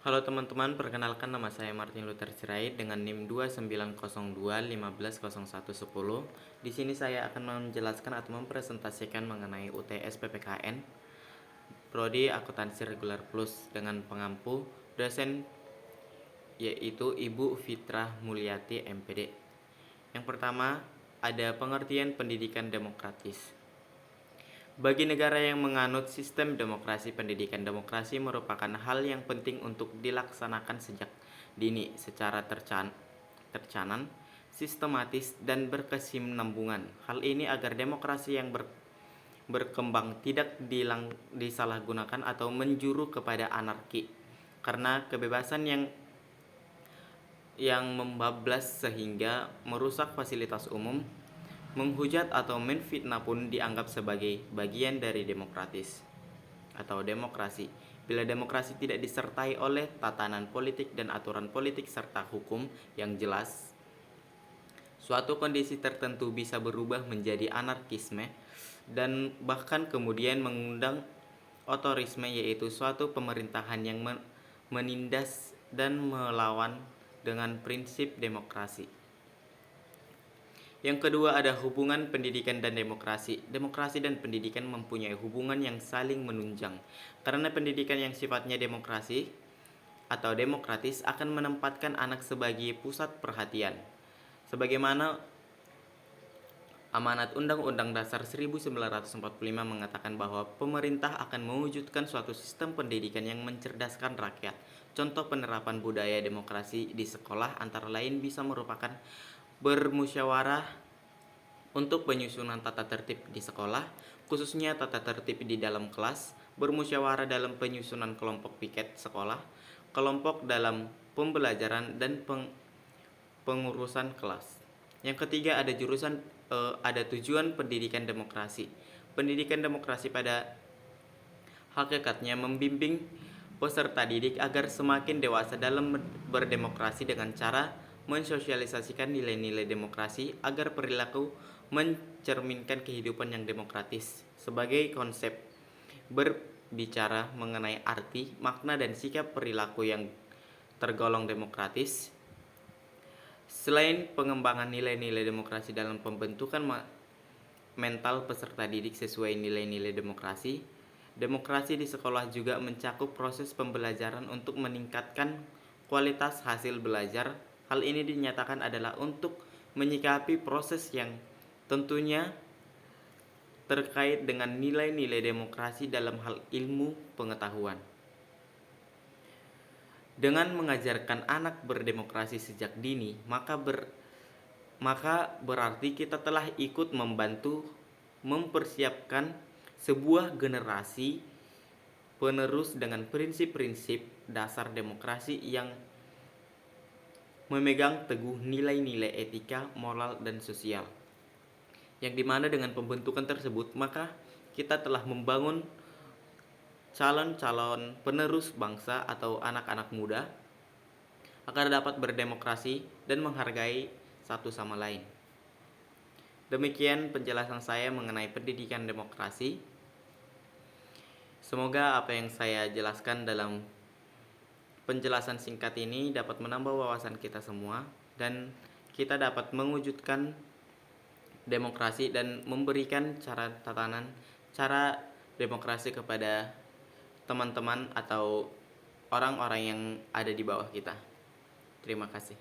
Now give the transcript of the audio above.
Halo teman-teman, perkenalkan nama saya Martin Luther Sirait dengan NIM 2902150110. Di sini saya akan menjelaskan atau mempresentasikan mengenai UTS PPKN Prodi Akuntansi Reguler Plus dengan pengampu dosen yaitu Ibu Fitrah Mulyati MPD. Yang pertama, ada pengertian pendidikan demokratis. Bagi negara yang menganut sistem demokrasi, pendidikan demokrasi merupakan hal yang penting untuk dilaksanakan sejak dini secara tercanan, sistematis, dan berkesinambungan. Hal ini agar demokrasi yang berkembang tidak disalahgunakan atau menjuru kepada anarki, karena kebebasan yang membablas sehingga merusak fasilitas umum, menghujat atau menfitnah pun dianggap sebagai bagian dari demokratis atau demokrasi. Bila demokrasi tidak disertai oleh tatanan politik dan aturan politik serta hukum yang jelas, suatu kondisi tertentu bisa berubah menjadi anarkisme dan bahkan kemudian mengundang otorisme, yaitu suatu pemerintahan yang menindas dan melawan dengan prinsip demokrasi. Yang kedua, ada hubungan pendidikan dan demokrasi. Demokrasi dan pendidikan mempunyai hubungan yang saling menunjang. Karena pendidikan yang sifatnya demokrasi atau demokratis akan menempatkan anak sebagai pusat perhatian. Sebagaimana amanat Undang-Undang Dasar 1945 mengatakan bahwa pemerintah akan mewujudkan suatu sistem pendidikan yang mencerdaskan rakyat. Contoh penerapan budaya demokrasi di sekolah antara lain bisa merupakan bermusyawarah untuk penyusunan tata tertib di sekolah, khususnya tata tertib di dalam kelas, bermusyawarah dalam penyusunan kelompok piket sekolah, kelompok dalam pembelajaran dan pengurusan kelas. Yang ketiga, ada tujuan pendidikan demokrasi. Pendidikan demokrasi pada hakikatnya membimbing peserta didik agar semakin dewasa dalam berdemokrasi dengan cara mensosialisasikan nilai-nilai demokrasi agar perilaku mencerminkan kehidupan yang demokratis. Sebagai konsep berbicara mengenai arti, makna, dan sikap perilaku yang tergolong demokratis, selain pengembangan nilai-nilai demokrasi dalam pembentukan mental peserta didik sesuai nilai-nilai demokrasi, demokrasi di sekolah juga mencakup proses pembelajaran untuk meningkatkan kualitas hasil belajar. Hal ini dinyatakan adalah untuk menyikapi proses yang tentunya terkait dengan nilai-nilai demokrasi dalam hal ilmu pengetahuan. Dengan mengajarkan anak berdemokrasi sejak dini, maka berarti kita telah ikut membantu mempersiapkan sebuah generasi penerus dengan prinsip-prinsip dasar demokrasi yang memegang teguh nilai-nilai etika, moral, dan sosial. Yang dimana dengan pembentukan tersebut, maka kita telah membangun calon-calon penerus bangsa atau anak-anak muda agar dapat berdemokrasi dan menghargai satu sama lain. Demikian penjelasan saya mengenai pendidikan demokrasi. Semoga apa yang saya jelaskan dalam penjelasan singkat ini dapat menambah wawasan kita semua dan kita dapat mewujudkan demokrasi dan memberikan cara demokrasi kepada teman-teman atau orang-orang yang ada di bawah kita. Terima kasih.